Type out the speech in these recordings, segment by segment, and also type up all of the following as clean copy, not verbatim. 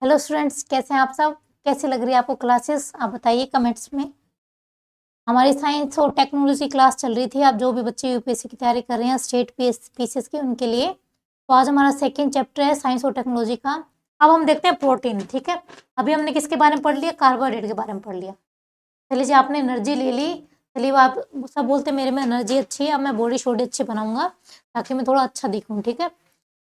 Hello students, कैसे हैं आप सब? कैसी लग रही है आपको क्लासेस? आप बताइए कमेंट्स में। हमारी साइंस और टेक्नोलॉजी क्लास चल रही थी। आप जो भी बच्चे यूपीएससी की तैयारी कर रहे हैं स्टेट पीसीएस की, उनके लिए तो आज हमारा सेकंड चैप्टर है साइंस और टेक्नोलॉजी का। अब हम देखते हैं प्रोटीन। ठीक है, अभी हमने किसके बारे में पढ़ लिया? कार्बोहाइड्रेट के बारे में पढ़ लिया। चलिए जी, आपने एनर्जी ले ली। चलिए, आप सब बोलते हैं मेरे में एनर्जी अच्छी है, अब मैं बॉडी शॉडी अच्छी बनाऊंगा ताकि मैं थोड़ा अच्छा दिखूं। ठीक है,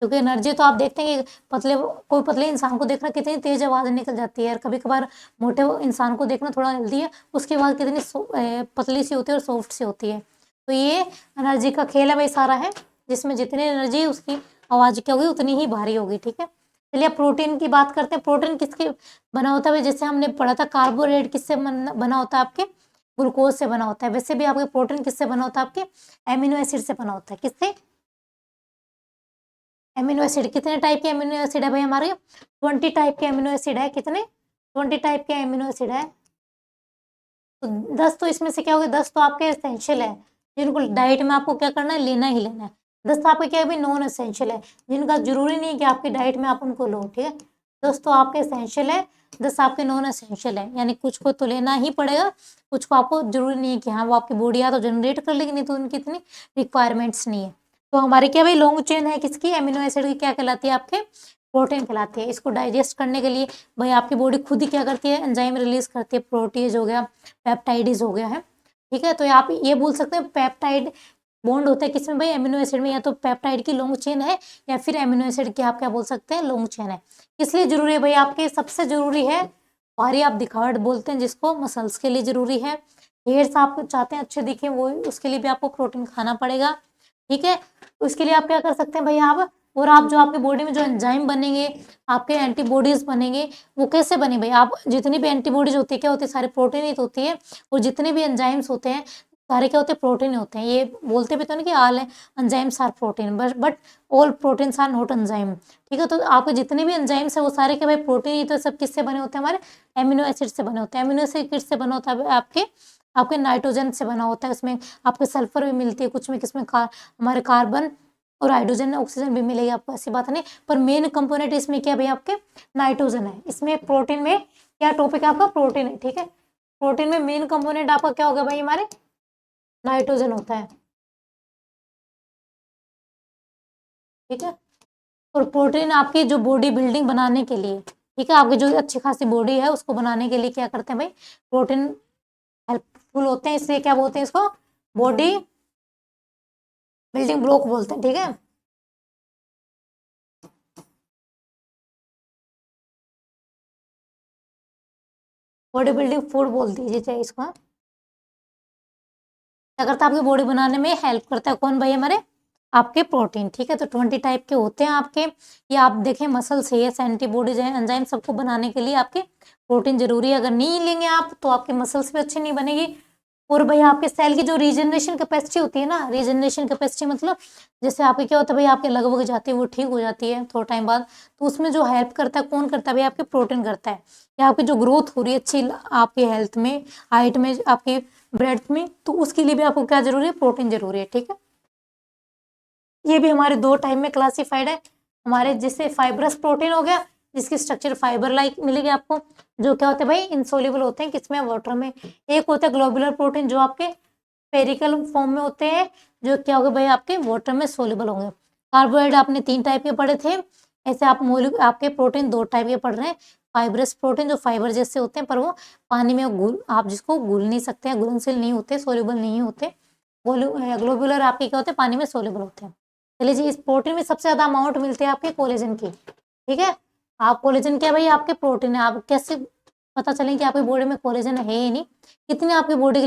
क्योंकि एनर्जी तो आप देखते हैं कि कोई पतले इंसान को देखना कितनी तेज आवाज़ निकल जाती है, और कभी कभार मोटे इंसान को देखना थोड़ा हेल्दी है, उसकी आवाज़ कितनी पतली सी होती है और सॉफ्ट सी होती है। तो ये एनर्जी का खेल है भाई सारा है, जिसमें जितनी एनर्जी उसकी आवाज़ क्या होगी उतनी ही भारी होगी। ठीक है, चलिए अब प्रोटीन की बात करते हैं। प्रोटीन किसके बना होता है? जैसे हमने पढ़ा था कार्बोहाइड्रेट किससे बना होता है? आपके ग्लूकोज से बना होता है। वैसे भी आपके प्रोटीन किससे बना होता है? आपके एमिनो एसिड से बना होता है। किससे? Amino acid. कितने टाइप के एमिनो एसिड है भाई हमारे? 20 टाइप के एमिनो एसिड है। कितने? 20 टाइप के एमिनो एसिड है। तो 10 तो इसमें से क्या हो गए? 10 तो आपके एसेंशियल है, जिनको डाइट में आपको क्या करना है? लेना ही लेना है। 10 तो आपके क्या है भाई? नॉन एसेंशियल है, जिनका जरूरी नहीं है कि आपकी डाइट में आप उनको लो। ठीक है, 10 तो आपके एसेंशियल है, 10 आपके नॉन एसेंशियल है। यानी कुछ को तो लेना ही पड़ेगा, कुछ को आपको जरूरी नहीं है कि हाँ वो आपकी बॉडी या तो जनरेट कर लेगी, नहीं तो उनकी इतनी रिक्वायरमेंट्स नहीं है। तो हमारी क्या भाई लॉन्ग चेन है किसकी? एमिनो एसिड की। क्या कहलाती है? आपके प्रोटीन कहलाती है। इसको डाइजेस्ट करने के लिए भाई आपकी बॉडी खुद ही क्या करती है? एंजाइम रिलीज करती है। प्रोटीज हो गया, पेप्टाइडिस हो गया है। ठीक है, तो आप ये बोल सकते हैं पेप्टाइड बॉन्ड होता है किसमें भाई? एमिनो एसिड में। या तो पेप्टाइड की लॉन्ग चेन है, या फिर एमिनो एसिड की आप क्या बोल सकते हैं? लॉन्ग चेन है। किस लिए जरूरी है भाई? आपके सबसे जरूरी है भारी आप दिखावट बोलते हैं जिसको, मसल्स के लिए जरूरी है। हेयर्स आप चाहते हैं अच्छे दिखे, वो उसके लिए भी आपको प्रोटीन खाना पड़ेगा। ठीक है, उसके लिए आप क्या कर सकते हैं भाई? आप और आप जो आपके बॉडी में जो एंजाइम बनेंगे, आपके एंटीबॉडीज बनेंगे, वो कैसे बने भाई? आप जितनी भी एंटीबॉडीज होती है क्या होती है? सारे प्रोटीन ही तो होती है। और जितने भी एंजाइम्स होते हैं सारे क्या होते हैं? प्रोटीन होते हैं। ये बोलते भी तो नहीं कि all enzymes are protein, but all proteins are not enzyme. ठीक है, तो आपके जितने भी एंजाइम्स है वो सारे क्या भाई? प्रोटीन ही तो। सब किससे बने होते हैं? हमारे एमिनो एसिड से बने होते हैं। एमिनो एसिड किससे बना होता है? आपके आपके नाइट्रोजन से बना होता है। उसमें आपके सल्फर भी मिलती है कुछ में, किसमें हमारे कार्बन और हाइड्रोजन ऑक्सीजन भी मिलेगी आपको, ऐसी बात नहीं। पर मेन कंपोनेंट इसमें क्या भाई? आपके नाइट्रोजन है। इसमें प्रोटीन में क्या टॉपिक है आपका? प्रोटीन है। ठीक है, प्रोटीन में मेन कंपोनेंट आपका क्या होगा भाई? हमारे नाइट्रोजन होता है। ठीक है, और प्रोटीन आपकी जो बॉडी बिल्डिंग बनाने के लिए, ठीक है, आपकी जो अच्छी खासी बॉडी है उसको बनाने के लिए क्या करते हैं भाई? प्रोटीन हेल्पफुल होते हैं, इसलिए क्या बोलते हैं इसको? बॉडी बिल्डिंग ब्लॉक बोलते हैं। ठीक है, बॉडी बिल्डिंग फूड बोल दीजिए चाहे इसको। क्या करता है? आपकी बॉडी बनाने में हेल्प करता है। कौन भाई? हमारे आपके प्रोटीन। ठीक है, तो 20 टाइप के होते हैं आपके। ये आप देखें मसल्स है, एंटीबॉडीज है, एंजाइम सबको बनाने के लिए आपके प्रोटीन जरूरी है। अगर नहीं लेंगे आप तो आपके मसल्स भी अच्छी नहीं बनेगी। और भाई आपके सेल की जो रीजनरेशन कैपेसिटी होती है ना, रीजनरेशन कैपेसिटी मतलब जैसे आपके क्या होता है भाई? आपके लगभग जाती है, वो ठीक हो जाती है थोड़ा टाइम बाद। तो उसमें जो हेल्प करता है कौन करता है भाई? आपके प्रोटीन करता है। या आपकी जो ग्रोथ हो रही है अच्छी आपकी हेल्थ में, हाइट में, आपकी ब्रेथ में, तो उसके लिए भी आपको क्या जरूरी है? प्रोटीन जरूरी है। ठीक है, ये भी हमारे दो टाइप में क्लासिफाइड है। हमारे जैसे फाइब्रस प्रोटीन हो गया, जिसकी स्ट्रक्चर फाइबर लाइक मिलेगी आपको, जो क्या होते हैं भाई? इंसोल्यूबल होते हैं किसमें? वाटर में। एक होता है ग्लोबुलर प्रोटीन, जो आपके स्फेरिकल फॉर्म में होते हैं, जो क्या होगा भाई? आपके वाटर में सोल्यूबल होंगे। कार्बोहाइड्रेट आपने 3 टाइप के पढ़े थे। ऐसे आप आपके प्रोटीन 2 टाइप के पढ़ रहे हैं। फाइब्रस प्रोटीन जो फाइबर जैसे होते हैं, पर वो पानी में घुल, आप जिसको घुल नहीं सकते हैं, घुलनशील नहीं होते, सोल्यूबल नहीं होते। ग्लोबुलर आपके क्या होते हैं? पानी में सोल्यूबल होते हैं। चलिए जी, इस प्रोटीन में सबसे ज्यादा अमाउंट मिलती है आपके कोलेजन की। ठीक है, आप कोलेजन क्या भाई? आपके प्रोटीन है। आप कैसे पता चले कि आपकी बॉडी में कोलेजन है ही नहीं? कितनी आपकी बॉडी की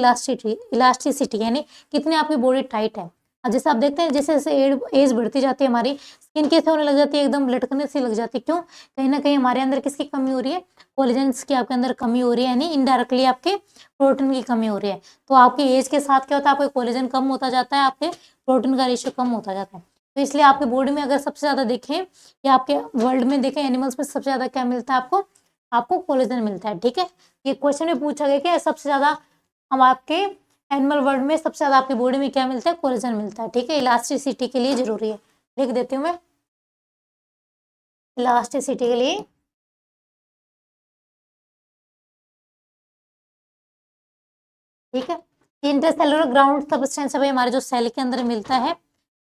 इलास्टिसिटी यानी कितनी आपकी बॉडी टाइट है। और जैसे आप देखते हैं जैसे जैसे एज बढ़ती जाती है, हमारी स्किन कैसे होने लग जाती है? एकदम लटकने से लग जाती है। क्यों? कहीं ना कहीं हमारे अंदर किसकी कमी हो रही है? कोलेजन की आपके अंदर कमी हो रही है, यानी इनडायरेक्टली आपके प्रोटीन की कमी हो रही है। तो आपकी एज के साथ क्या होता है? आपका कोलेजन कम होता जाता है, आपके प्रोटीन का रेशियो कम होता जाता है। तो इसलिए आपके बॉडी में अगर सबसे ज्यादा देखें या आपके वर्ल्ड में देखें, एनिमल्स में सबसे ज्यादा क्या मिलता है आपको? आपको कोलेजन मिलता है। ठीक है, ये क्वेश्चन में पूछा गया कि सबसे ज्यादा हम आपके एनिमल वर्ल्ड में सबसे ज्यादा आपकी बॉडी में क्या मिलता है? कोलेजन मिलता है। ठीक है, इलास्टिसिटी के लिए जरूरी है। लिख देती हूँ मैं, इलास्टिसिटी के लिए ठीक है। इंटरसेलुलर ग्राउंड सब्सटेंस है भाई हमारे जो सेल के अंदर मिलता है,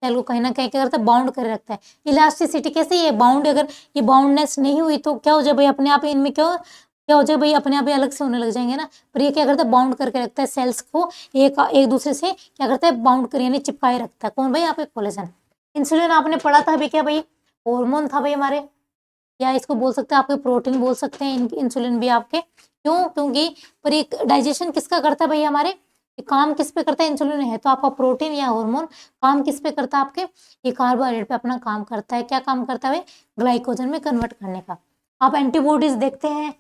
सेल को कहीं ना कहीं क्या करता है, बाउंड कर रखता है। इलास्टिसिटी कैसे, ये बाउंड, अगर ये बाउंडनेस नहीं हुई तो क्या हो जाए भाई, अपने आप इनमें क्या क्या हो जाए भाई, अपने आप ही अलग से होने लग जाएंगे ना। पर ये क्या करता है, बाउंड करके रखता है सेल्स को, एक एक दूसरे से क्या करता है, बाउंड कर यानी चिपकाए रखता है। कौन भाई, आपके कोलेजन। इंसुलिन आपने पढ़ा था अभी, क्या भाई, हार्मोन था भाई हमारे, या इसको बोल सकते हैं आपके प्रोटीन बोल सकते हैं, इंसुलिन भी आपके। क्यों, क्योंकि पर एक डाइजेशन किसका करता है भाई हमारे, ये काम किस पे करता है, इंसुलिन है तो आपका प्रोटीन या हार्मोन काम किस पे करता है आपके, ये कार्बोहाइड्रेट पे अपना काम करता है। क्या काम करता है भाई, ग्लाइकोजन में कन्वर्ट करने का। आप एंटीबॉडीज देखते हैं,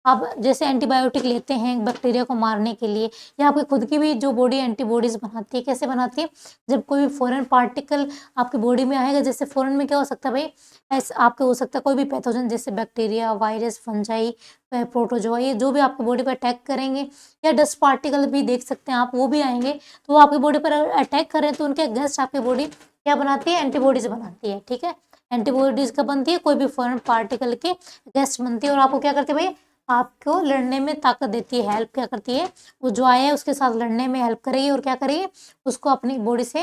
आप जैसे एंटीबायोटिक लेते हैं बैक्टीरिया को मारने के लिए, या आपकी खुद की भी जो बॉडी एंटीबॉडीज बनाती है, कैसे बनाती है, जब कोई भी फॉरेन पार्टिकल आपकी बॉडी में आएगा, जैसे फॉरेन में क्या हो सकता है भाई, ऐसे आपके हो सकता है कोई भी पैथोजन, जैसे बैक्टीरिया, वायरस, फंजाई, प्रोटोजोआ, ये जो भी आपकी बॉडी पर अटैक करेंगे, या डस्ट पार्टिकल भी देख सकते हैं आप, वो भी आएंगे तो वो आपकी बॉडी पर अटैक करें तो उनके अगेंस्ट आपकी बॉडी क्या बनाती है, एंटीबॉडीज बनाती है। ठीक है, एंटीबॉडीज का बनती है, कोई भी फॉरेन पार्टिकल के अगेंस्ट बनती है, और आपको क्या करती है भाई, आपको लड़ने में ताकत देती है, हेल्प क्या करती है, वो जो आया है उसके साथ लड़ने में हेल्प करेगी, और क्या करेगी, उसको अपनी बॉडी से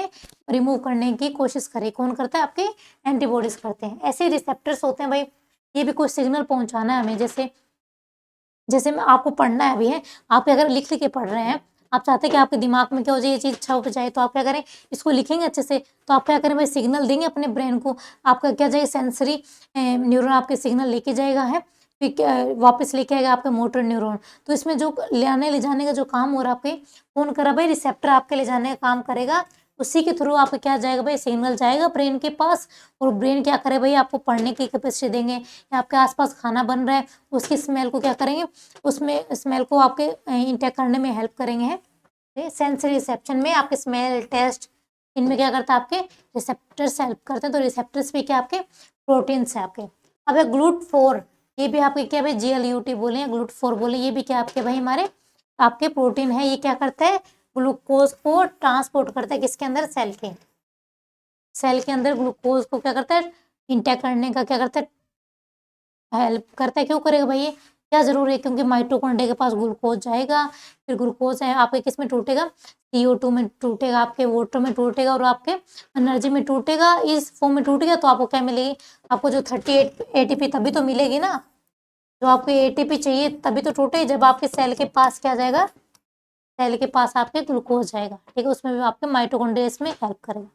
रिमूव करने की कोशिश करेगी। कौन करता है, आपके एंटीबॉडीज करते हैं। ऐसे रिसेप्टर्स होते हैं भाई, ये भी कोई सिग्नल पहुंचाना है हमें, जैसे जैसे मैं आपको पढ़ना है अभी है, आप अगर लिख लिख के पढ़ रहे हैं, आप चाहते हैं कि आपके दिमाग में क्या हो जाए, ये चीज़ छप जाए, तो आप क्या करें, इसको लिखेंगे अच्छे से, तो आप क्या करें भाई, सिग्नल देंगे अपने ब्रेन को, आपका क्या जाए, सेंसरी न्यूरॉन आपके सिग्नल लेके जाएगा है, फिर वापस लेके आएगा आपका मोटर न्यूरॉन। तो इसमें जो ले जाने का जो काम हो रहा है आपके, कौन करा भाई, रिसेप्टर आपके ले जाने का काम करेगा, उसी के थ्रू आपका क्या जाएगा भाई, सिग्नल जाएगा ब्रेन के पास, और ब्रेन क्या करे भाई, आपको पढ़ने की कैपेसिटी देंगे, या आपके आसपास खाना बन रहा है उसकी स्मेल को क्या करेंगे, उसमें स्मेल को आपके इंटेक करने में हेल्प करेंगे है। सेंसरी रिसेप्शन में आपके स्मेल, टेस्ट, इनमें क्या करता है, आपके रिसेप्टर्स हेल्प करते हैं। तो रिसेप्टर्स भी क्या आपके प्रोटीन्स है आपके। अब है GLUT4, ये भी आपके क्या भाई, GLUT बोले, GLUT4 बोले, ये भी क्या आपके भाई हमारे आपके प्रोटीन है। ये क्या करता है, ग्लूकोज को ट्रांसपोर्ट करता है किसके अंदर, सेल के अंदर ग्लूकोज को क्या करता है, इंटेक करने का क्या करता है, हेल्प करता है। क्यों करेगा भाई, ये क्या जरूरी है, क्योंकि माइटोकॉन्ड्रिया के पास ग्लूकोज जाएगा, फिर ग्लूकोज है आपके किस में टूटेगा, CO2 में टूटेगा, आपके वाटर में टूटेगा, और आपके एनर्जी में टूटेगा। इस फॉर्म में टूटेगा तो आपको क्या मिलेगी, आपको जो 38 ATP तभी तो मिलेगी ना, जो आपको ATP चाहिए तभी तो टूटे, जब आपके सेल के पास क्या जाएगा, सेल के पास आपके ग्लूकोज जाएगा। ठीक है, उसमें भी आपके माइटोकॉन्ड्रिया इसमें हेल्प करेगा।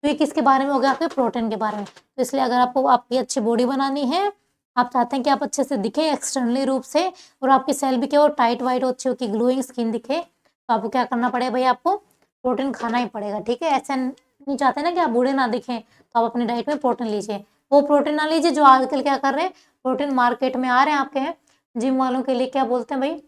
तो ये किसके बारे में हो गया, आपके प्रोटीन के बारे में। तो इसलिए अगर आपको आपकी अच्छी बॉडी बनानी है, आप चाहते हैं कि आप अच्छे से दिखे एक्सटर्नली रूप से, और आपकी सेल भी क्या हो, टाइट वाइट अच्छी हो, कि ग्लोइंग स्किन दिखे, तो आपको क्या करना पड़ेगा भाई, आपको प्रोटीन खाना ही पड़ेगा। ठीक है, ऐसा नहीं चाहते ना कि आप बूढ़े ना दिखें, तो आप अपनी डाइट में प्रोटीन लीजिए। वो प्रोटीन ना लीजिए जो आजकल क्या कर रहे हैं, प्रोटीन मार्केट में आ रहे हैं आपके हैं, जिम वालों के लिए क्या बोलते हैं भाई,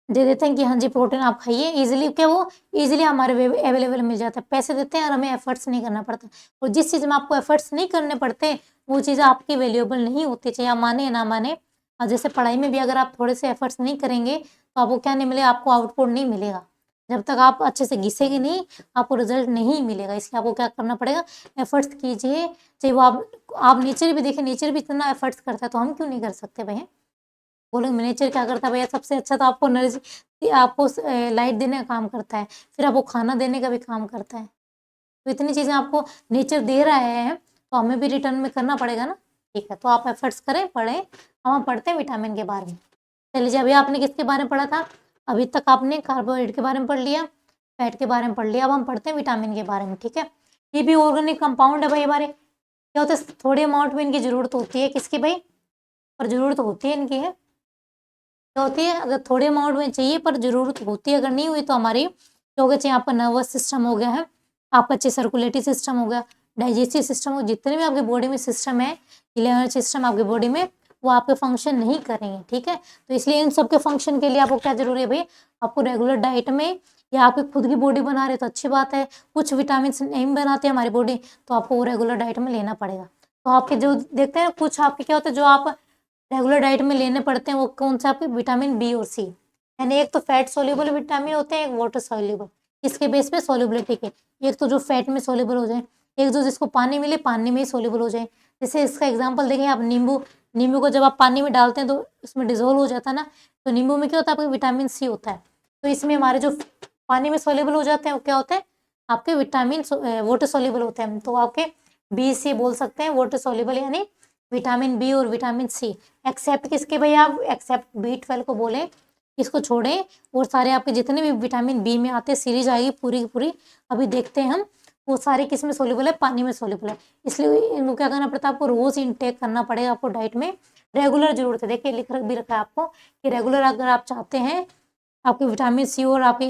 दे देते हैं कि हाँ जी प्रोटीन आप खाइए इजीली, क्या वो इजीली हमारे अवेलेबल मिल जाता है, पैसे देते हैं और हमें एफर्ट्स नहीं करना पड़ता। और जिस चीज़ में आपको एफर्ट्स नहीं करने पड़ते, वो चीज़ आपकी वैल्यूएबल नहीं होती, चाहे आप माने या ना माने। और जैसे पढ़ाई में भी अगर आप थोड़े से एफर्ट्स नहीं करेंगे तो आपको क्या नहीं मिलेगा, आपको आउटपुट नहीं मिलेगा। जब तक आप अच्छे से घिसेंगे नहीं, आपको रिजल्ट नहीं मिलेगा। इसलिए आपको क्या करना पड़ेगा, एफर्ट्स कीजिए। चाहे वो आप नेचर भी देखें, नेचर भी इतना एफर्ट्स करता है, तो हम क्यों नहीं कर सकते भाई। बोलेंगे नेचर क्या करता है भैया, सबसे अच्छा तो आपको एनर्जी, आपको लाइट देने का काम करता है, फिर आपको खाना देने का भी काम करता है। तो इतनी चीज़ें आपको नेचर दे रहा है, तो हमें भी रिटर्न में करना पड़ेगा ना। ठीक है, तो आप एफर्ट्स करें, पढ़ें। हम पढ़ते हैं विटामिन के बारे में। चलिए, अभी आपने किसके बारे में पढ़ा था, अभी तक आपने कार्बोहाइड्रेट के बारे में पढ़ लिया, फैट के बारे में पढ़ लिया, अब हम पढ़ते हैं विटामिन के बारे में। ठीक है, ये भी ऑर्गेनिक कंपाउंड है भाई हमारे। क्या होता है, थोड़े अमाउंट में इनकी जरूरत होती है, किसकी भाई, पर जरूरत होती है इनकी है, क्या होती है, अगर थोड़े अमाउंट में चाहिए पर जरूरत होती है, अगर नहीं हुई तो हमारी क्या होगा, चाहिए आपका नर्वस सिस्टम हो गया है, आपका अच्छे सर्कुलेटरी सिस्टम हो गया, डाइजेस्टिव सिस्टम हो, जितने भी आपके बॉडी में सिस्टम है, इलेवन सिस्टम आपके बॉडी में, वो आपके फंक्शन नहीं करेंगे। ठीक है, तो इसलिए इन सबके फंक्शन के लिए आपको क्या जरूरी है भाई, आपको रेगुलर डाइट में, या आपकी खुद की बॉडी बना रहे तो अच्छी बात है, कुछ विटामिन नहीं बनाते हमारी बॉडी, तो आपको वो रेगुलर डाइट में लेना पड़ेगा। तो आपके जो देखते हैं कुछ आपके क्या होते हैं जो आप रेगुलर डाइट में लेने पड़ते हैं, वो कौन सा, आपके विटामिन बी और सी, यानी एक तो फैट सोल्यूबल विटामिन होते हैं, एक वाटर सोल्यूबल, इसके बेस पे सोल्यूबिलिटी के, एक तो जो फैट में सोल्यूबल हो जाए, एक जो जिसको पानी मिले पानी में ही सोल्यूबल हो जाए। जैसे इसका एग्जांपल देखें आप, नींबू, नींबू को जब आप पानी में डालते हैं तो उसमें डिजोल्व हो जाता है ना, तो नींबू में क्या होता है, आपका विटामिन सी होता है। तो इसमें हमारे जो पानी में सोल्यूबल हो जाते हैं वो क्या होते हैं, आपके विटामिन वाटर सोल्यूबल होते हैं। तो आपके बी सी बोल सकते हैं वाटर सोल्यूबल, यानी विटामिन बी और विटामिन सी। एक्सेप्ट किसके भैया, आप एक्सेप्ट B12 को बोले, इसको छोड़ें, और सारे आपके जितने भी विटामिन बी में आते हैं सीरीज आएगी पूरी की पूरी, अभी देखते हैं हम, वो सारे किस में सोल्यूबल है, पानी में सोल्यूबल है। इसलिए इनको क्या करना पड़ता है, आपको रोज इनटेक करना पड़ेगा आपको डाइट में, रेगुलर जरूरत है। देखिए लिख भी रखा है आपको कि रेगुलर अगर आप चाहते हैं आपके विटामिन सी और आपकी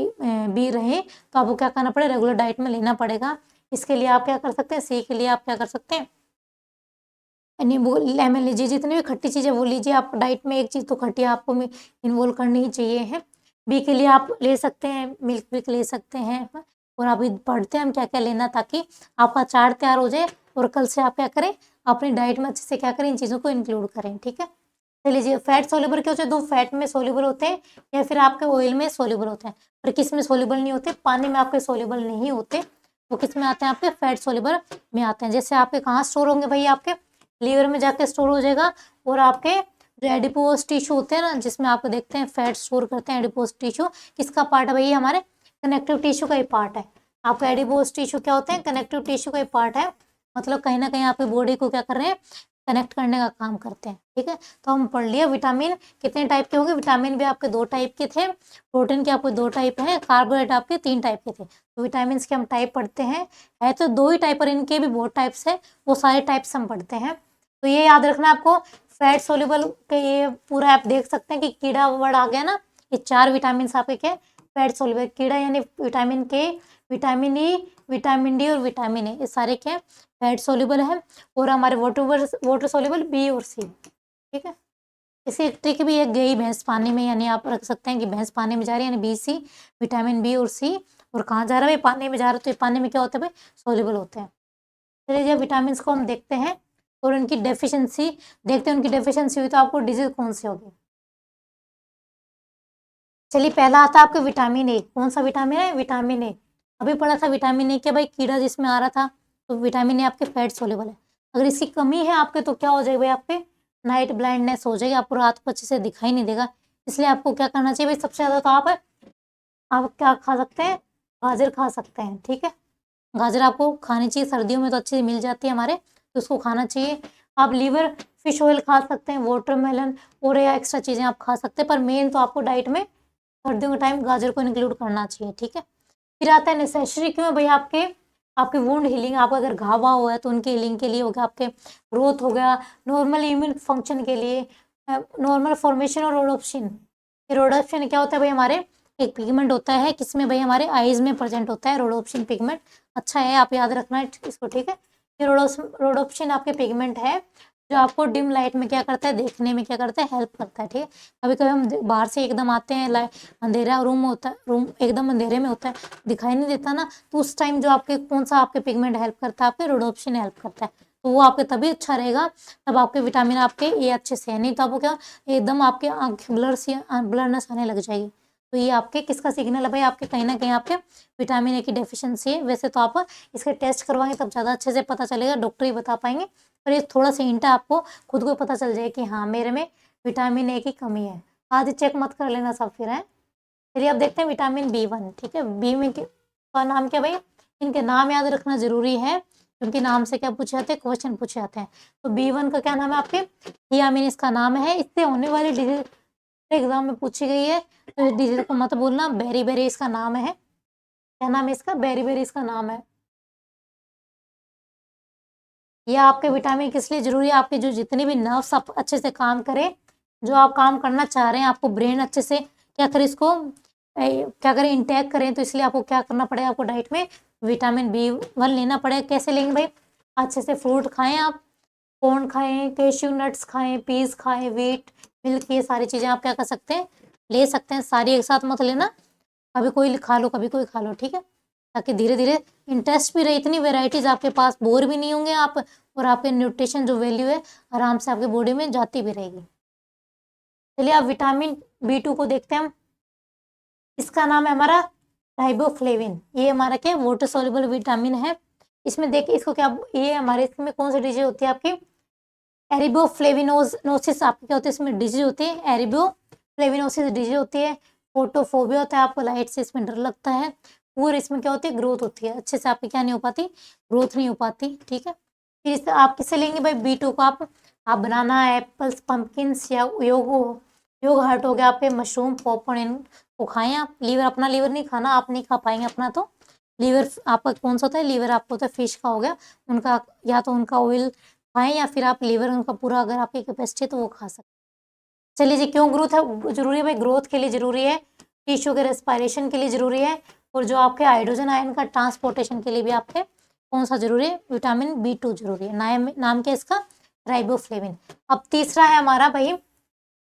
बी रहे, तो आपको क्या करना पड़ेगा, रेगुलर डाइट में लेना पड़ेगा। इसके लिए आप क्या कर सकते हैं, सी के लिए आप क्या कर सकते हैं, नींबू लेमन लीजिए, जितनी भी खट्टी चीज़ें वो लीजिए। आप डाइट में एक चीज़ तो खट्टी आपको इन्वॉल्व करनी ही चाहिए है। बी के लिए आप ले सकते हैं मिल्क विक ले सकते हैं, और अभी पढ़ते हैं हम क्या क्या लेना, ताकि आपका चार्ट तैयार हो जाए और कल से आप क्या करें, अपनी डाइट में अच्छे से क्या करें, इन चीज़ों को इंक्लूड करें। ठीक है, चलिए जी, फैट सोल्यूबल क्या होता है, दो फैट में सोल्यूबल होते हैं या फिर आपके ऑयल में सोल्यूबल होते हैं। पर किस में सोल्यूबल नहीं होते, पानी में आपके सोल्यूबल नहीं होते, वो किस में आते हैं, आपके फैट सोल्यूबल में आते हैं। जैसे आपके कहाँ स्टोर होंगे भाई, आपके लीवर में जाके स्टोर हो जाएगा, और आपके जो एडिपोज टिश्यू होते हैं ना, जिसमें आपको देखते हैं फैट स्टोर करते हैं, एडिपोज टिश्यू किसका पार्ट है भाई, हमारे कनेक्टिव टिश्यू का ही पार्ट है। आपका एडिपोज टिश्यू क्या होते हैं, कनेक्टिव टिश्यू का ही पार्ट है, मतलब कहीं ना कहीं आपकी बॉडी को क्या कर रहे हैं, कनेक्ट करने का काम करते हैं। ठीक है, तो हम पढ़ लिया विटामिन कितने टाइप के होंगे, विटामिन भी आपके 2 टाइप के थे, प्रोटीन के आपके 2 टाइप हैं, कार्बोहाइड्रेट आपके 3 टाइप के थे। तो विटामिन के हम टाइप पढ़ते हैं, है तो 2 ही टाइप, और इनके भी बहुत टाइप्स है, वो सारे टाइप्स हम पढ़ते हैं। तो ये याद रखना आपको, फैट सोल्यूबल के ये पूरा आप देख सकते हैं कि कीड़ा वर्ड आ गया ना, ये 4 विटामिन आपके क्या, फैट सोल्यूबल, कीड़ा यानी विटामिन के, विटामिन ई, विटामिन डी और विटामिन ए, ये सारे क्या फैट सोल्यूबल है, और हमारे वाटर सोल्यूबल बी और सी। ठीक है, इसी ट्रिक भी एक गई भैंस पानी में, यानी आप रख सकते हैं कि भैंस पानी में जा रही है, यानी बी सी, विटामिन बी और सी, और कहाँ जा रहा है, पानी में जा रहा है, तो ये पानी में क्या होता है भाई, सोल्यूबल होते हैं। चलिए जब विटामिन को हम देखते हैं और उनकी डेफिशिएंसी देखते हैं, उनकी डेफिशिएंसी हुई तो आपको डिजीज कौन सी होगी। चलिए पहला आता है आपके विटामिन ए, कौन सा विटामिन है, विटामिन ए। अभी पढ़ा था विटामिन ए के भाई कीड़ा जिसमें आ रहा था, तो विटामिन ए आपके फैट सोल्यूबल है। अगर इसकी कमी है आपके तो क्या हो जाएगा भाई, आपके नाइट ब्लाइंडनेस हो जाएगी, आपको रात को अच्छे से दिखाई नहीं देगा। इसलिए आपको क्या करना चाहिए भाई, सबसे ज़्यादा तो आप क्या खा सकते हैं, गाजर खा सकते हैं। ठीक है, गाजर आपको खानी चाहिए, सर्दियों में तो अच्छी मिल जाती है हमारे, तो उसको खाना चाहिए। आप लीवर फिश ऑयल खा सकते हैं, वाटरमेलन और या एक्स्ट्रा चीज़ें आप खा सकते हैं, पर मेन तो आपको डाइट में सर्दियों के टाइम गाजर को इंक्लूड करना चाहिए। ठीक है, फिर आता है नेसेसरी क्यों है भाई, आपके वुंड हीलिंग, आपका अगर घावा हुआ है तो उनकी हीलिंग के लिए हो गया, आपके ग्रोथ हो गया, नॉर्मल इम्यून फंक्शन के लिए, नॉर्मल फॉर्मेशन और रोडोप्सिन। रोडोप्सिन क्या होता है भाई, हमारे एक पिगमेंट होता है किसमें भाई, हमारे आईज में प्रेजेंट होता है रोडोप्सिन पिगमेंट। अच्छा है, आप याद रखना है इसको। ठीक है, ये रोडोप्सिन आपके पिगमेंट है जो आपको डिम लाइट में क्या करता है, देखने में क्या करता है, हेल्प करता है। ठीक है, कभी कभी हम बाहर से एकदम आते हैं, अंधेरा रूम होता है, रूम एकदम अंधेरे में होता है, दिखाई नहीं देता ना, तो उस टाइम जो आपके कौन सा आपके पिगमेंट हेल्प करता है, आपके रोडोप्सिन हेल्प करता है, तो वो आपके तभी अच्छा रहेगा, तब आपके विटामिन आपके ये अच्छे से है, नहीं तो आपको क्या एकदम आपके आँख ब्लरनेस आने लग जाएगी। तो ये आपके किसका सिग्नल है भाई, आपके कहीं ना कहीं आपके विटामिन ए की डेफिशिएंसी है। वैसे तो आप इसके टेस्ट करवाएंगे तब ज़्यादा अच्छे से पता चलेगा, डॉक्टर ही बता पाएंगे, पर ये थोड़ा सा हिंट है, आपको खुद को पता चल जाए कि हाँ मेरे में विटामिन ए की कमी है। आज चेक मत कर लेना सब फिर है। चलिए अब देखते हैं विटामिन B1। ठीक है, बी में का नाम क्या भाई, इनके नाम याद रखना जरूरी है, क्योंकि नाम से क्या पूछे जाते हैं, क्वेश्चन पूछे जाते हैं। तो B1 का क्या नाम है आपके, थियामिन इसका नाम है, इससे होने वाली डिजीज एग्जाम में पूछी गई है, तो इस डिजीज को मत बोलना। बेरी बेरी इसका नाम है, क्या नाम है इसका, बेरी बेरी इसका नाम है। यह आपके विटामिन किस लिए जरूरी है, आपके जो जितने भी नर्व्स आप अच्छे से काम करें, जो आप काम करना चाह रहे हैं, आपको ब्रेन अच्छे से क्या करें, इसको क्या करें, इंटेक करें, तो इसलिए आपको क्या करना पड़ेगा, आपको डाइट में विटामिन B1 लेना पड़ेगा। कैसे लेंगे भाई, अच्छे से फ्रूट खाएं, आप कॉर्न खाएं, कैश्यू नट्स खाएं, पीस खाएं, व्हीट मिल्क, ये सारी चीज़ें आप क्या कर सकते हैं, ले सकते हैं। सारी एक साथ मत लेना, कभी कोई खा लो कभी कोई खा लो। ठीक है, ताकि धीरे धीरे इंटरेस्ट भी रहे, इतनी वेराइटीज़ आपके पास, बोर भी नहीं होंगे आप, और आपके न्यूट्रिशन जो वैल्यू है आराम से आपके बॉडी में जाती भी रहेगी। चलिए अब विटामिन B2 को देखते हैं हम। इसका नाम है हमारा राइबोफ्लेविन, ये हमारा क्या वाटर सोल्युबल विटामिन है। इसमें देखिए इसको क्या, ये हमारे इसमें कौन सी डिजीज होती है आपकी, एरिबोफ्लेविनोसिस आपकी क्या होती है, इसमें डिजीज होती है, एरिबोफ्लेविनोसिस डिजीज होती है। फोटोफोबिया होता है, आपको लाइट से इसमें डर लगता है। पुअर इसमें क्या होती है, ग्रोथ होती है, अच्छे से आपकी क्या नहीं हो पाती, ग्रोथ नहीं हो पाती, ठीक है। फिर इससे आप किससे लेंगे भाई, B2 को आप बनाना, एप्पल्स, पंपकिन्स या योग हार्ट हो गया आपके, मशरूम, पॉपकॉर्न, इनको खाएं आप। लीवर, अपना लीवर नहीं खाना, आप नहीं खा पाएंगे अपना, तो लीवर आपका कौन सा होता है, लीवर आपको होता है फिश का हो गया, उनका या तो उनका ऑयल खाएं या फिर आप लीवर उनका पूरा अगर आपकी कैपेसिटी है तो वो खा सकते हैं। चलिए जी, क्यों ग्रोथ है जरूरी है भाई, ग्रोथ के लिए जरूरी है, टिश्यू के रेस्पायरेशन के लिए जरूरी है, और जो आपके हाइड्रोजन आयन का ट्रांसपोर्टेशन के लिए भी आपके कौन सा जरूरी है, विटामिन B2 जरूरी है। नाम क्या इसका, राइबोफ्लेविन। अब तीसरा है हमारा भाई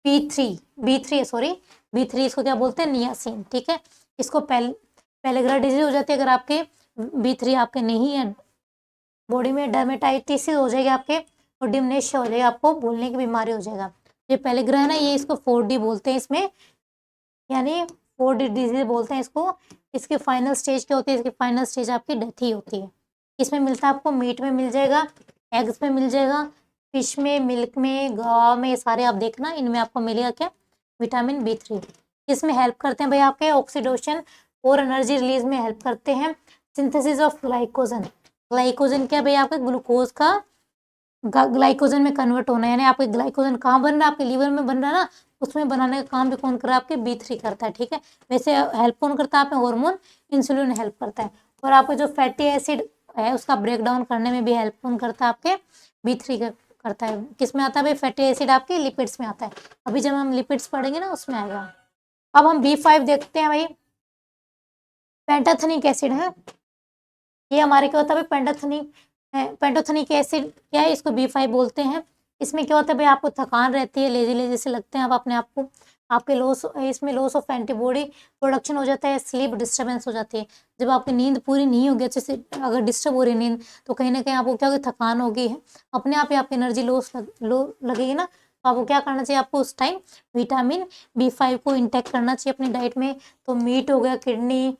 B3 सॉरी, B3 इसको क्या बोलते हैं, नियासिन, ठीक है। इसको पेलेग्रा डिजीज हो जाती है अगर आपके B3 आपके नहीं है बॉडी में, डर्मेटाइटिस हो जाएगी आपके, और डिमनेशिया हो जाएगा, आपको भूलने की बीमारी हो जाएगा। ये पेलेग्रा है ना, ये इसको 4D बोलते हैं इसमें, यानी 4D डिजीज बोलते हैं इसको। इसके फाइनल स्टेज क्या होती है, इसकी फाइनल स्टेज आपकी डेथ ही होती है। इसमें मिलता है आपको, मीट में मिल जाएगा, एग्स में मिल जाएगा, फिश में, मिल्क में, गावा में, सारे आप देखना, इनमें आपको मिलेगा क्या, विटामिन B3। इसमें हेल्प करते हैं भाई आपके ऑक्सीडेशन और एनर्जी रिलीज में हेल्प करते हैं। सिंथेसिस ऑफ ग्लाइकोजन, ग्लाइकोजन क्या भाई, आपके ग्लूकोज का ग्लाइकोजन में कन्वर्ट होना है, यानी आपके ग्लाइकोजन कहाँ बन रहा है, आपके लीवर में बन रहा है ना, उसमें बनाने का काम भी कौन कर रहा है, आपके B3 करता है, ठीक है। वैसे हेल्प कौन करता है, आपके हार्मोन इंसुलिन हेल्प करता है, और आपका जो फैटी एसिड है उसका ब्रेक डाउन करने में भी हेल्प कौन करता है, आपके B3 करता है। किस में आता है भाई, फैटी एसिड आपके लिपिड्स में आता है, अभी जब हम लिपिड्स पढ़ेंगे ना उसमें आएगा। अब हम B5 देखते हैं भाई, पेंटाथनिक एसिड है, ये हमारे क्या होता है भाई, पेंटोथनिक एसिड क्या है, इसको B5 बोलते हैं। इसमें क्या होता है भाई, आपको थकान रहती है, लेजी लेजी से लगते हैं आप अपने आप को, आपके इसमें लॉस ऑफ एंटीबॉडी प्रोडक्शन हो जाता है, स्लीप डिस्टर्बेंस हो जाती है, जब आपकी नींद पूरी नहीं होगी अच्छे से, अगर डिस्टर्ब हो रही है नींद, तो कहीं ना कहीं आपको क्या होगी, थकान होगी है, अपने आप ही आपकी एनर्जी लगेगी ना, तो आपको क्या करना चाहिए, आपको उस टाइम विटामिन B5 को इंटेक करना चाहिए अपनी डाइट में। तो मीट हो गया, किडनी,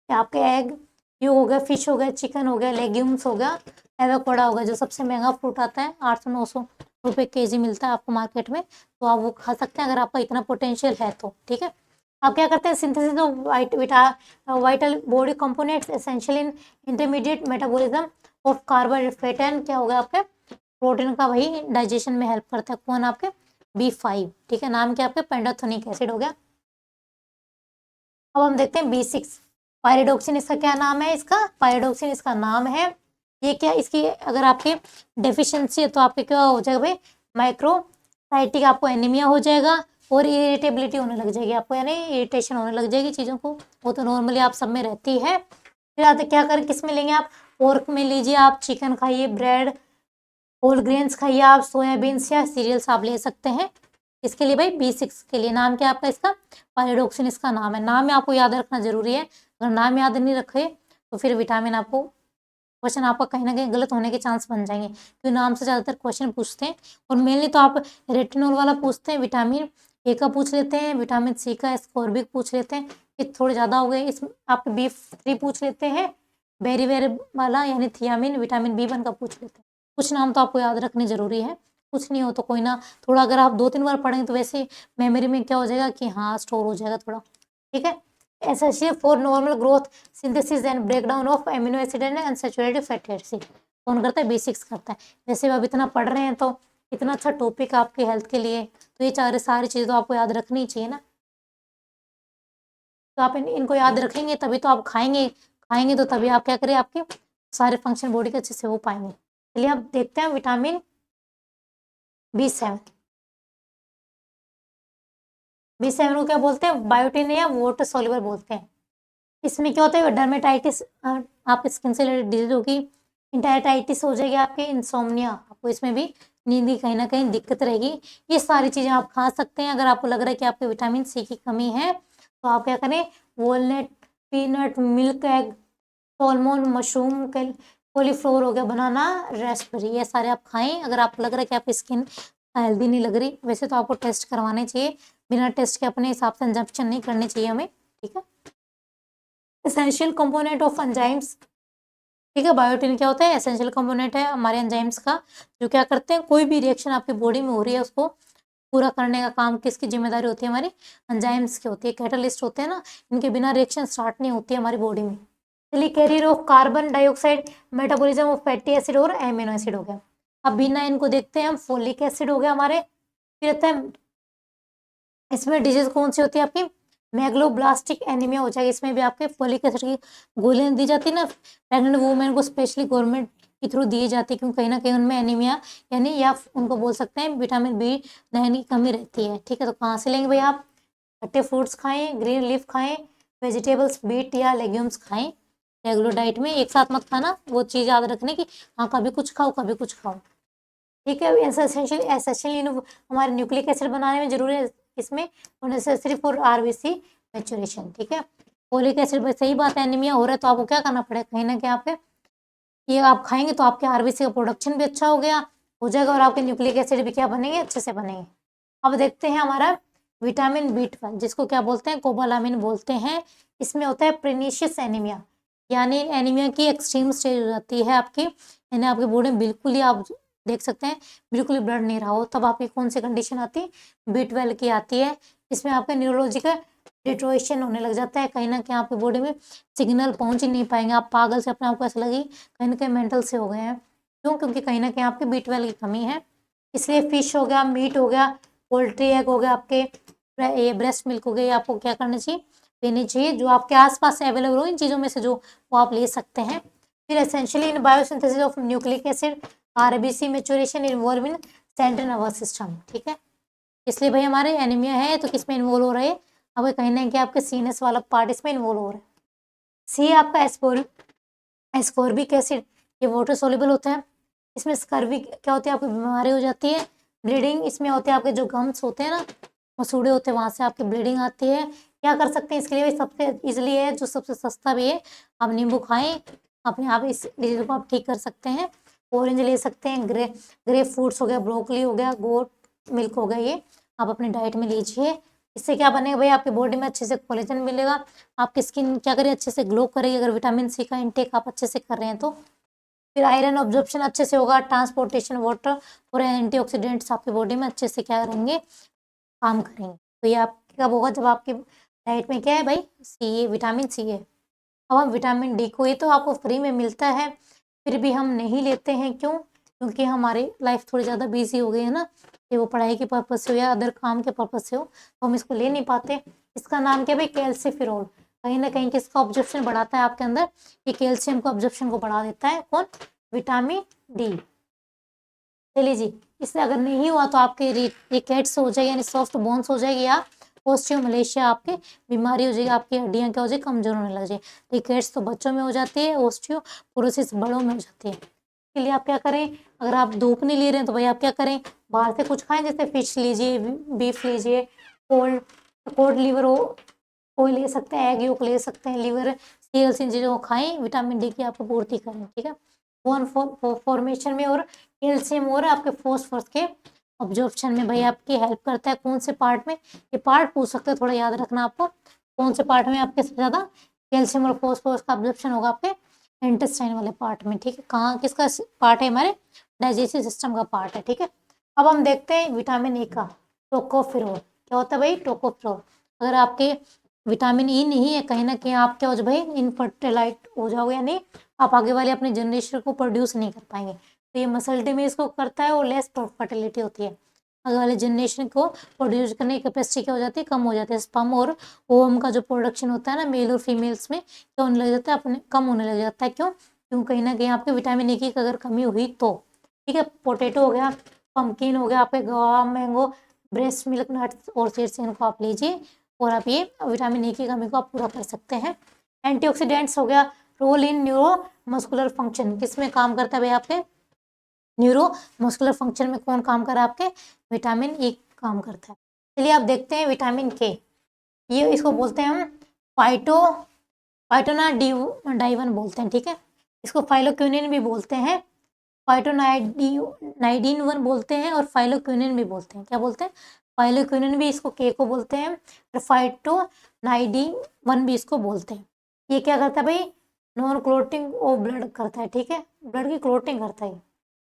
आपके एग, ये हो गया, फिश हो गया, चिकन हो गया, लेग्यूम्स हो गया, एवोकाडो होगा, जो सबसे महंगा फ्रूट आता है, 800-900 रुपये केजी मिलता है आपको मार्केट में, तो आप वो खा सकते हैं अगर आपका इतना पोटेंशियल है तो, ठीक है। आप क्या करते हैं, synthesis of vital body components essential in intermediate metabolism of carbohydrate and क्या हो गया, आपके प्रोटीन का वही डाइजेशन में हेल्प करता है, कौन, आपके B5, ठीक है। नाम क्या आपके, पेंटाथोनिक एसिड हो गया। अब हम देखते हैं B6, पायरिडोक्सिन, इसका क्या नाम है, इसका पायरिडोक्सिन इसका नाम है। ये क्या, इसकी अगर आपकी डेफिशिएंसी है तो आपके क्या हो जाएगा भाई, माइक्रोसाइटिक, आपको एनीमिया हो जाएगा, और इरिटेबिलिटी होने लग जाएगी आपको, यानी इरिटेशन होने लग जाएगी चीज़ों को, वो तो नॉर्मली आप सब में रहती है। फिर आते क्या करें, किस में लेंगे आप, पोर्क में लीजिए आप, चिकन खाइए, ब्रेड, होल ग्रेन्स खाइए आप, सोयाबीन्स या सीरियल्स आप ले सकते हैं। इसके लिए भाई B6 के लिए नाम क्या आपका, इसका पायरिडोक्सिन इसका नाम है। नाम में आपको याद रखना जरूरी है, अगर नाम याद नहीं रखे तो फिर विटामिन आपको क्वेश्चन आपका कहीं ना कहीं गलत होने के चांस बन जाएंगे, क्योंकि नाम से ज़्यादातर क्वेश्चन पूछते हैं, और मेनली तो आप रेटिनॉल वाला पूछते हैं, विटामिन A का पूछ लेते हैं, विटामिन C का, स्कोर्बिक पूछ लेते हैं, ये थोड़े ज़्यादा हो गए। इस आप B3 पूछ लेते हैं, बेरीवेर वाला यानी थियामिन, विटामिन B1 का पूछ लेते हैं। कुछ नाम तो आपको याद रखने जरूरी है, कुछ नहीं हो तो कोई ना, थोड़ा अगर आप 2-3 बार पढ़ेंगे तो वैसे मेमोरी में क्या हो जाएगा कि हाँ स्टोर हो जाएगा थोड़ा, ठीक है। Essential for normal growth, synthesis and breakdown of amino acid and unsaturated fatty acid, कौन करता है, B6 करता है। वैसे अब इतना पढ़ रहे हैं तो इतना अच्छा टॉपिक आपके हेल्थ के लिए, तो ये सारी चीज़ें तो आपको याद रखनी चाहिए ना, तो आप इनको याद रखेंगे तभी तो आप खाएंगे तो तभी आप क्या करें, आपके सारे फंक्शन बॉडी के अच्छे से हो पाएंगे। चलिए अब देखते हैं विटामिन B7, B7 को क्या बोलते हैं, बायोटिन या वाटर सोल्यूबल बोलते हैं। इसमें क्या होता है, डर्मेटाइटिस, आप स्किन से रिलेटेड डिजीज होगी, इंटाइटाइटिस हो जाएगी, आपके इंसोम्निया, आपको इसमें भी नींद की कहीं ना कहीं दिक्कत रहेगी। ये सारी चीज़ें आप खा सकते हैं। अगर आपको लग रहा है कि आपके विटामिन C की कमी है तो आप क्या करें, walnut, peanut, milk, egg, salmon, mushroom, cauliflower हो गया, बनाना, रास्पबेरी, ये सारे आप खाएं। अगर आपको लग रहा है कि आपकी स्किन हेल्दी नहीं लग रही, वैसे तो आपको टेस्ट करवाने चाहिए, बिना टेस्ट के अपने हिसाब से कंजप्शन नहीं करनी चाहिए हमें, ठीक है। एसेंशियल कंपोनेंट ऑफ एंजाइम्स, ठीक है, बायोटिन क्या होता है, एसेंशियल कंपोनेंट है हमारे एंजाइम्स का, जो क्या करते हैं, कोई भी रिएक्शन आपकी बॉडी में हो रही है उसको पूरा करने का काम किसकी जिम्मेदारी होती है? हमारी एंजाइम्स की होती है। कैटलिस्ट होते हैं ना, इनके बिना रिएक्शन स्टार्ट नहीं होती है हमारी बॉडी में। चलिए, carrier of carbon dioxide, metabolism of fatty acid और एमिनो एसिड हो गया। अब बिना इनको देखते हैं हम, फोलिक एसिड हो गया हमारे। फिर आता है इसमें डिजीज कौन सी होती है आपकी? मेगलोब्लास्टिक एनीमिया हो जाएगी। इसमें भी आपके फोलिक एसिड की गोलियां दी जाती है ना प्रेग्नेंट वुमेन को, स्पेशली गवर्नमेंट के थ्रू दी जाती है, क्योंकि कहीं ना कहीं उनमें एनीमिया यानी या उनको बोल सकते हैं विटामिन B9 की कमी रहती है। ठीक है, तो कहाँ से लेंगे भाई आप? खट्टे फ्रूट्स खाएं, ग्रीन लीफ खाएं, वेजिटेबल्स बीट या लेग्यूम्स खाएं। रेगुलर डाइट में एक साथ मत खाना, वो चीज़ याद रखने की हाँ कभी कुछ खाओ कभी कुछ खाओ। ठीक है, एसेंशियल हमारे न्यूक्लिक एसिड बनाने में जरूरी है इसमें, नेसेसरी फॉर आरबीसी मैच्योरेशन। ठीक है, फोलिक एसिड, सही बात है, एनीमिया हो रहा है तो आपको क्या करना पड़ेगा? कहीं ना कहीं आपके ये आप खाएंगे तो आपके आरबीसी का प्रोडक्शन भी अच्छा हो जाएगा और आपके न्यूक्लिक एसिड भी क्या बनेंगे? अच्छे से बनेंगे। अब देखते हैं हमारा विटामिन B12, जिसको क्या बोलते हैं? कोबालामिन बोलते हैं। इसमें होता है प्रेनिशियस एनीमिया, यानी एनीमिया की एक्सट्रीम स्टेज हो जाती है आपकी, यानी आपके बॉडी में बिल्कुल ही आप देख सकते हैं बिल्कुल ही ब्लड नहीं रहा हो, तब आपकी कौन सी कंडीशन आती है? B12 की आती है। इसमें आपका न्यूरोलॉजिकल डिट्रोएशन होने लग जाता है, कहीं ना कहीं आपकी बॉडी में सिग्नल पहुंच ही नहीं पाएंगे, आप पागल से अपने आप को ऐसा लगी कहीं ना कहीं मेंटल से हो गए हैं। क्यों? क्योंकि कहीं ना कहीं आपके B12 की कमी है। इसलिए फिश हो गया, मीट हो गया, पोल्ट्री एग हो गया, आपके ये ब्रेस्ट मिल्क हो गया, आपको क्या करना चाहिए? पीनी चाहिए। जो आपके आसपास अवेलेबल हो इन चीज़ों में से जो वो आप ले सकते हैं। फिर essentially in biosynthesis of nucleic acid, RBC maturation involve in central nervous system. ठीक है, इसलिए भाई हमारे एनीमिया है तो किसमें इन्वॉल्व हो रहा है? अब कहीं ना कहीं आपके सीनस वाला पार्ट इसमें इन्वॉल्व हो रहा है। सी आपका एस्कॉर्बिक एसिड, ये वाटर सोल्यूबल होता है। इसमें स्कर्वी क्या होती है? आपकी बीमारी हो जाती है। ब्लीडिंग इसमें होती है, आपके जो गम्स होते हैं ना, मसूड़े होते हैं, वहां से आपकी ब्लीडिंग आती है। क्या कर सकते हैं इसके लिए? सबसे इजिली है, जो सबसे सस्ता भी है, आप नींबू खाएं, अपने आप इस डिजीज को आप ठीक कर सकते हैं। ऑरेंज ले सकते हैं, ग्रेप फ्रूट्स हो गया, ब्रोकली हो गया, गोट मिल्क हो गया, ये आप अपनी डाइट में लीजिए। इससे क्या बनेगा भाई? आपकी बॉडी में अच्छे से कोलेजन मिलेगा, आपकी स्किन क्या करेगी? अच्छे से ग्लो करेगी, अगर विटामिन सी का इंटेक आप अच्छे से कर रहे हैं तो। फिर आयरन ऑब्जॉर्प्शन अच्छे से होगा, ट्रांसपोर्टेशन वाटर और एंटीऑक्सीडेंट्स आपकी बॉडी में अच्छे से क्या करेंगे? काम करेंगे। तो ये आप कब होगा? जब आपके डाइट में क्या है भाई? सी, विटामिन सी है। अब हम विटामिन डी को, ये तो आपको फ्री में मिलता है, फिर भी हम नहीं लेते हैं। क्यों? क्योंकि हमारी लाइफ थोड़ी ज़्यादा बिजी हो गई है ना, ये वो पढ़ाई के पर्पज से हो या अदर काम के पर्पज से हो, तो हम इसको ले नहीं पाते। इसका नाम क्या है भाई? कैल्सीफेरॉल। कहीं ना कहीं किसका ऑब्जर्प्शन बढ़ाता है आपके अंदर? ये कैल्शियम का ऑब्जर्प्शन को बढ़ा देता है। कौन? Vitamin D. चलिए जी, इससे अगर नहीं हुआ तो आपके रिकेट्स हो जाएगी, यानी सॉफ्ट बोन्स हो जाएगी, या ऑस्टियोमलेशिया आपके बीमारी हो जाएगी, आपकी हड्डियां क्या हो जाएगी? कमजोर होने लग जाएगी। रिकेट्स तो बच्चों में हो जाती है, ऑस्टियोपोरोसिस बड़ों में हो जाती है। इसके लिए आप क्या करें? अगर आप धूप नहीं ले रहे हैं तो भाई आप क्या करें? बाहर से कुछ खाएं, जैसे फिश लीजिए, बीफ लीजिए, कोल्ड कोल्ड लिवर ऑयल ले सकते हैं, एग योक ले सकते हैं, लिवर सीरियल्स, इन चीज़ों को खाएं, विटामिन डी की आपको पूर्ति करें। ठीक है, बोन फॉर्मेशन में और कैल्शियम और आपके फॉस्फोरस के ऑब्जॉर्प्शन में भाई आपकी हेल्प करता है। कौन से पार्ट में? ये पार्ट पूछ सकते हैं, थोड़ा याद रखना आपको। कौन से पार्ट में आपके सबसे ज़्यादा कैल्शियम और फॉस्फोरस का ऑब्जॉर्प्शन होगा? आपके इंटेस्टाइन वाले पार्ट में। ठीक है, कहाँ किसका पार्ट है? हमारे डाइजेस्टिव सिस्टम का पार्ट है। ठीक है, अब हम देखते हैं विटामिन ई का, टोकोफेरोल। क्या होता है भाई? टोकोफेरोल। अगर आपके विटामिन ई नहीं है, कहीं ना कहीं आप क्या हो जाए भाई? इनफर्टिलाइट हो जाओगे, यानी आप आगे वाले अपने जनरेशन को प्रोड्यूस नहीं कर पाएंगे। तो ये मसल डैमेज को करता है और लेस फर्टिलिटी होती है। आगे वाले जनरेशन को प्रोड्यूस करने की कैपेसिटी क्या हो जाती है? कम हो जाती है। स्पर्म और ओवम का जो प्रोडक्शन होता है ना, मेल और फीमेल्स में क्या होने लग जाता है? अपने कम होने लग जाता है। क्यों? क्यों? कहीं ना कहीं आपके विटामिन ए की अगर कमी हुई तो। ठीक है, पोटैटो हो गया, पम्पकिन हो गया, आपके गवा, मैंगो, ब्रेस्ट मिल्क, नट्स और सीड्स, इनको आप लीजिए और आप ये विटामिन ए की कमी को आप पूरा कर सकते हैं। एंटीऑक्सीडेंट्स हो गया, role in neuro muscular function, किसमें काम करता है भाई? आपके न्यूरो मस्कुलर फंक्शन में कौन काम कर रहा है? आपके विटामिन ई काम करता है। चलिए आप देखते हैं विटामिन के, ये इसको बोलते हैं हम फाइटोना डाइवन बोलते हैं। ठीक है, इसको फाइलोक्विनिन भी बोलते हैं, फाइटोनाइडिन वन बोलते हैं और फाइलोक्विनिन भी बोलते हैं। क्या बोलते हैं? फाइलोक्विनिन भी इसको के को बोलते हैं और फाइटोनाइडिन वन भी इसको बोलते हैं। ये क्या करता है भाई? नॉन क्लोटिंग ऑफ ब्लड करता है। ठीक है, ब्लड की क्लोटिंग करता है।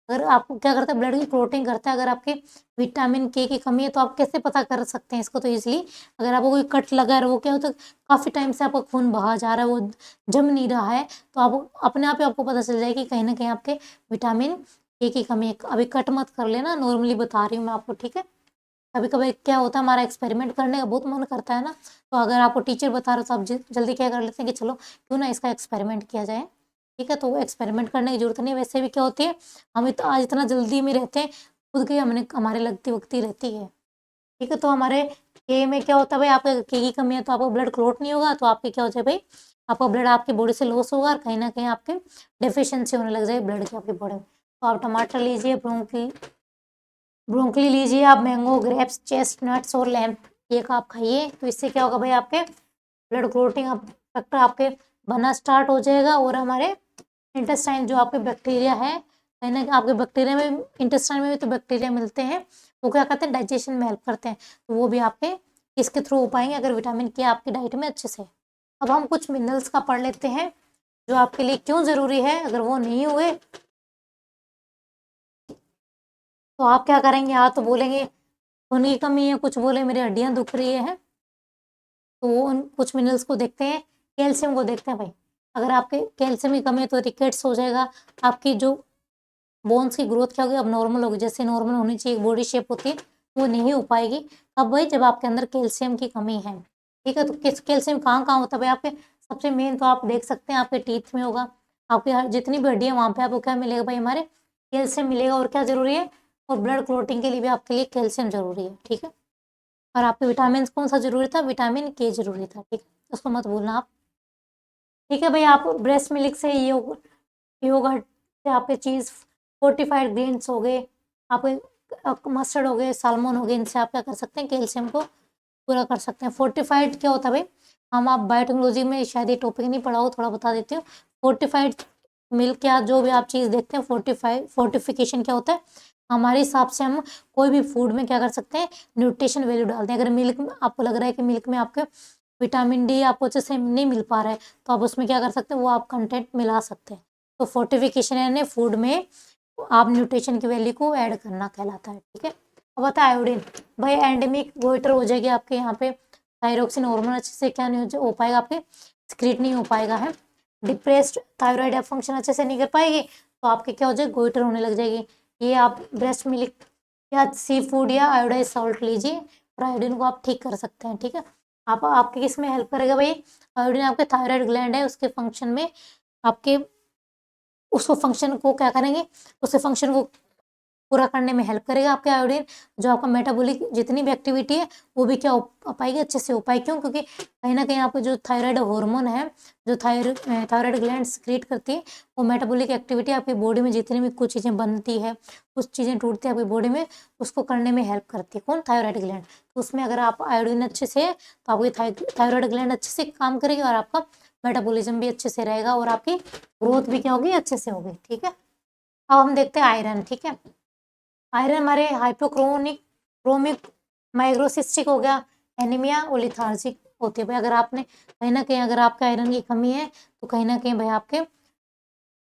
अगर आपको क्या करता है, ब्लड की क्लोटिंग करता है। अगर आपके विटामिन के की कमी है तो आप कैसे पता कर सकते हैं इसको, तो ईजिली अगर आपको कोई कट लगा है, वो क्या होता है काफ़ी टाइम से आपका खून बहा जा रहा है, वो जम नहीं रहा है, तो आप अपने आप ही आपको पता चल जाएगी कहीं ना कहीं आपके विटामिन के की कमी है। अभी कट मत कर लेना, नॉर्मली बता रही हूँ मैं आपको, ठीक है। कभी कभी क्या होता है, हमारा एक्सपेरिमेंट करने का बहुत मन करता है ना, तो अगर आपको टीचर बता रहे हो तो आप जल्दी क्या कर लेते हैं कि चलो क्यों ना इसका एक्सपेरिमेंट किया जाए, ठीक है। तो एक्सपेरिमेंट करने की जरूरत नहीं, वैसे भी क्या होती है, हम तो आज इतना जल्दी में रहते हैं, खुद की हमने हमारे लगती वक्ती रहती है, ठीक है। तो हमारे के में क्या होता है भाई, आपके के की कमी है तो आपको ब्लड क्लोट नहीं होगा, तो आपके क्या हो जाए भाई, आपका ब्लड आपकी बॉडी से लॉस होगा और कहीं ना कहीं आपके डेफिशिएंसी होने लग जाएगी ब्लड की आपकी बॉडी में। तो आप टमाटर लीजिए, ब्रोंकली लीजिए आप, मैंगो, ग्रेप्स, चेस्टनट्स और लैम्प, ये का आप खाइए, तो इससे क्या होगा भाई, आपके ब्लड क्लोटिंग फैक्टर आपके बनना स्टार्ट हो जाएगा। और हमारे इंटेस्टाइन जो आपके बैक्टीरिया है, कहीं ना आपके बैक्टीरिया में, इंटेस्टाइन में भी तो बैक्टीरिया मिलते हैं, वो क्या करते हैं, डाइजेशन में हेल्प करते हैं, तो वो भी आपके इसके थ्रू हो पाएंगे अगर विटामिन के आपकी डाइट में अच्छे से। अब हम कुछ मिनरल्स का पढ़ लेते हैं जो आपके लिए क्यों ज़रूरी है, अगर वो नहीं हुए तो आप क्या करेंगे, आप तो बोलेंगे खून की कमी है, कुछ बोले मेरी हड्डियां दुख रही है, तो उन कुछ मिनरल्स को देखते हैं। कैल्शियम को देखते हैं भाई, अगर आपके कैल्शियम की कमी है तो रिकेट्स हो जाएगा, आपकी जो बोन्स की ग्रोथ क्या होगी, अब नॉर्मल होगी, जैसे नॉर्मल होनी चाहिए बॉडी शेप होती है वो नहीं हो पाएगी। अब भाई जब आपके अंदर कैल्शियम की कमी है, ठीक है, तो किस कैल्शियम कहाँ कहाँ होता है भाई, आपके सबसे मेन तो आप देख सकते हैं आपके टीथ में होगा, आपकी जितनी भी हड्डी है वहाँ पे आपको क्या मिलेगा भाई, हमारे कैल्शियम मिलेगा। और क्या जरूरी है, और ब्लड क्लोटिंग के लिए भी आपके लिए कैल्शियम जरूरी है, ठीक है। और आपके विटामिन कौन सा जरूरी था, विटामिन के जरूरी था, ठीक है, उसको मत भूलना आप, ठीक है भाई। आप ब्रेस्ट मिल्क से योगर्ट से आपके चीज़, फोर्टिफाइड ग्रेन्स हो गए, आपके मस्टर्ड हो गए, सालमन हो गए, इनसे आप क्या कर सकते हैं, कैल्शियम को पूरा कर सकते हैं। फोर्टिफाइड क्या होता है भाई, हम आप बायोटेक्नोलॉजी में शायद ये टॉपिक नहीं पढ़ा हो, थोड़ा बता देती हूँ। फोर्टिफाइड मिल्क या जो भी आप चीज़ देखते हैं, फोर्टिफिकेशन क्या होता है, हमारे हिसाब से हम कोई भी फूड में क्या कर सकते हैं, न्यूट्रिशन वैल्यू डालते हैं। अगर मिल्क में आपको लग रहा है कि मिल्क में आपके विटामिन डी आपको अच्छे से नहीं मिल पा रहा है, तो आप उसमें क्या कर सकते हैं, वो आप कंटेंट मिला सकते हैं। तो फोर्टिफिकेशन यानी फूड में आप न्यूट्रिशन की वैल्यू को ऐड करना कहलाता है, ठीक है। अब आता है आयोडीन, भाई एंडेमिक गोइटर हो जाएगी आपके यहाँ पे, थायरोक्सिन हार्मोन अच्छे से क्या नहीं हो पाएगा, आपके सिक्रीट नहीं हो पाएगा है, डिप्रेस्ड थायराइड आप फंक्शन अच्छे से नहीं कर पाएगी, तो आपके क्या हो जाएगी, गोइटर होने लग जाएगी। ये आप ब्रेस्ट मिल्क या सी फूड या आयोडाइज सॉल्ट लीजिए और आयोडीन को आप ठीक कर सकते हैं, ठीक है। आप आपके किस में हेल्प करेगा भाई, आयोडीन आपके थायराइड ग्लैंड है उसके फंक्शन में, आपके उसको फंक्शन को क्या करेंगे, उसके फंक्शन को पूरा करने में हेल्प करेगा आपके आयोडीन। जो आपका मेटाबॉलिक जितनी भी एक्टिविटी है वो भी क्या हो पाएगी, अच्छे से हो पाएगी। क्यों, क्योंकि कहीं ना कहीं आपको जो थायराइड हार्मोन है, जो थायराइड ग्लैंड क्रिएट करती है, वो मेटाबॉलिक एक्टिविटी आपकी बॉडी में जितनी भी कुछ चीज़ें बनती है, कुछ चीज़ें टूटती है आपकी बॉडी में, उसको करने में हेल्प करती है कौन, थायराइड ग्लैंड। तो उसमें अगर आप आयोडीन अच्छे से है तो आपकी थायराइड ग्लैंड अच्छे से काम करेगी और आपका मेटाबॉलिज्म भी अच्छे से रहेगा और आपकी ग्रोथ भी क्या होगी, अच्छे से होगी, ठीक है। अब हम देखते हैं आयरन, ठीक है। आयरन हमारे क्रोमिक माइक्रोसिस्टिक हो गया, एनीमिया और लिथार्जिक होते हैं भाई। अगर आपने कहीं ना कहीं अगर आपके आयरन की कमी है तो कहीं ना कहीं भाई आपके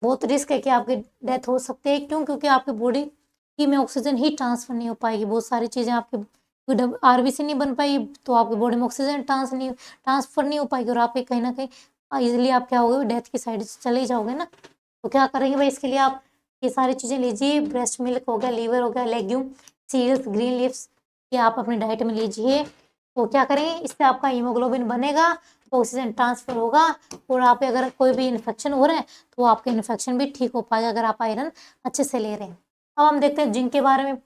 बहुत रिस्क है कि आपकी डेथ हो सकती है। क्यों, क्योंकि आपकी बॉडी की में ऑक्सीजन ही ट्रांसफर नहीं हो पाएगी, बहुत सारी चीज़ें आपकी आरबीसी नहीं बन पाई तो आपकी बॉडी में ऑक्सीजन ट्रांसफर नहीं हो पाएगी और आपके कहीं ना कहीं इजिली आप क्या होगे, डेथ की साइड चले जाओगे ना। तो क्या करेंगे भाई, इसके लिए आप ये सारी चीज़ें लीजिए, ब्रेस्ट मिल्क हो गया, लीवर हो गया, लेग्यूम, सीरियल्स, ग्रीन लीव्स, ये आप अपनी डाइट में लीजिए। तो क्या करेंगे, इससे आपका हीमोग्लोबिन बनेगा, तो ऑक्सीजन ट्रांसफर होगा और आप अगर कोई भी इन्फेक्शन हो रहा है तो आपका इन्फेक्शन भी ठीक हो पाएगा अगर आप आयरन अच्छे से ले रहे हैं। अब हम देखते हैं जिंक के बारे में।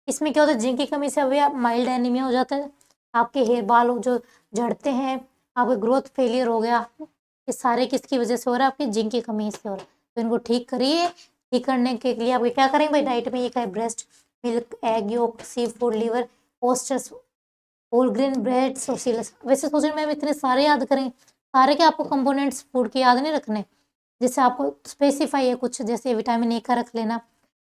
इसमें क्या होता है, जिंक की कमी से अभी आप माइल्ड एनीमिया हो जाता है, आपके हेयर बाल जो झड़ते हैं, आपका ग्रोथ फेलियर हो गया, ये सारे किसकी वजह से हो रहा है, आपकी जिंक की कमी से हो रहा है। तो इनको ठीक करिए। ठीक करने के लिए आप क्या करेंगे भाई, डाइट में ये क्या है, breast milk, egg yolk, seafood, liver, oysters, whole grain breads और सीरियल्स। वैसे सोच रहे मैम इतने सारे याद करें, सारे के आपको कंपोनेंट्स फूड के याद नहीं रखने, जैसे आपको स्पेसिफाई है कुछ, जैसे विटामिन ए का रख लेना,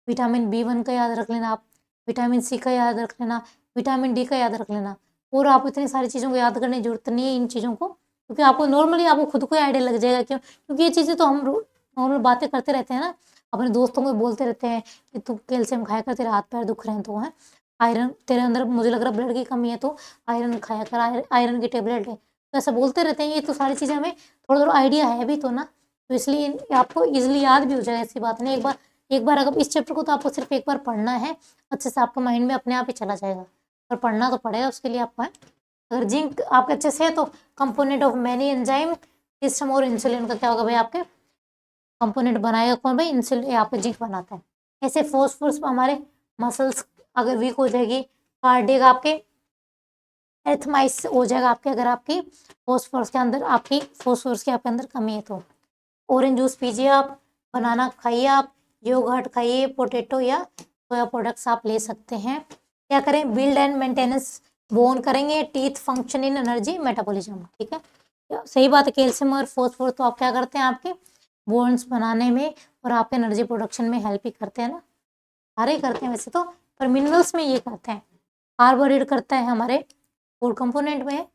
विटामिन B1 का याद रख लेना, आप विटामिन सी का याद रख लेना, विटामिन डी का याद रख लेना। और आप इतनी सारी चीज़ों को याद करने की जरूरत नहीं है इन चीज़ों को, क्योंकि आपको नॉर्मली आपको खुद को आइडिया लग जाएगा। क्यों, क्योंकि ये चीज़ें तो हम नॉर्मल बातें करते रहते हैं ना, अपने दोस्तों को बोलते रहते हैं कि तू कैल्शियम खाया कर, तेरे हाथ पैर दुख रहे हैं तो है, आयरन तेरे अंदर मुझे लग रहा है ब्लड की कमी है तो आयरन खाया कर, आयरन की टेबलेट है, तो ऐसा बोलते रहते हैं। ये तो सारी चीज़ें हमें थोड़ा थोड़ा आइडिया है भी तो ना, तो इसलिए आपको ईजिली याद भी हो जाएगा, ऐसी बात नहीं। एक बार अगर इस चैप्टर को तो आपको सिर्फ एक बार पढ़ना है अच्छे से, आपके माइंड में अपने आप ही चला जाएगा, पर पढ़ना तो पड़ेगा उसके लिए आपको है। अगर जिंक आपके अच्छे से है तो component of many enzyme system और इंसुलिन का क्या होगा भाई, आपके कंपोनेंट बनाएगा कौन भाई, इंसुलिन आपके जिंक बनाता है। ऐसे फॉस्फोरस हमारे मसल्स अगर वीक हो जाएगी, कार्डियक आपके एथमाइस हो जाएगा आपके, अगर आपकी फॉस्फोरस के अंदर आपके अंदर कमी है तो। ऑरेंज जूस पीजिए आप, बनाना खाइए आप, योगर्ट खाइए, पोटैटो या सोया प्रोडक्ट्स आप ले सकते हैं। क्या करें, बिल्ड एंड मेंटेनेंस बोन करेंगे, teeth function in energy metabolism, ठीक है, सही बात है। कैल्शियम और फॉस्फोरस तो आप क्या करते हैं, आपके बोन्स बनाने में और आपके एनर्जी प्रोडक्शन में हेल्प ही करते हैं ना, सारे ही करते हैं वैसे तो, पर मिनरल्स में ये करते हैं। कार्बोहाइड्रेट करता है हमारे फूड कंपोनेंट में,